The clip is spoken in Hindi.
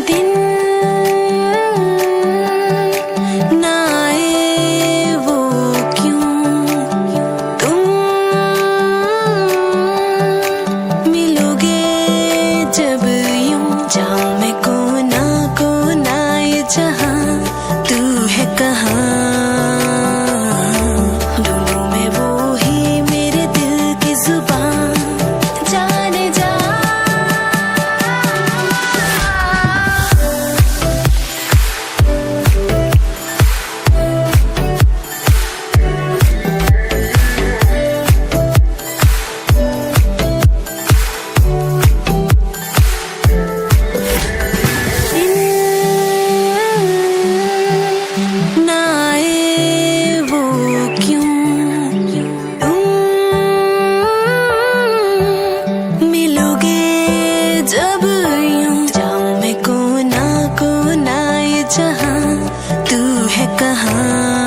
दिन ना आए वो क्यों, तुम मिलोगे जब यूं। जाऊं मैं कोना कोना ये जहां, तू है कहाँ। ढूंढूं मैं वो ही मेरे दिल की जुबान, जाने जा। ना आए वो क्यों, तुम मिलोगे जब यूं। जाऊं मैं कोना कोना ये जहां, तू है कहाँ।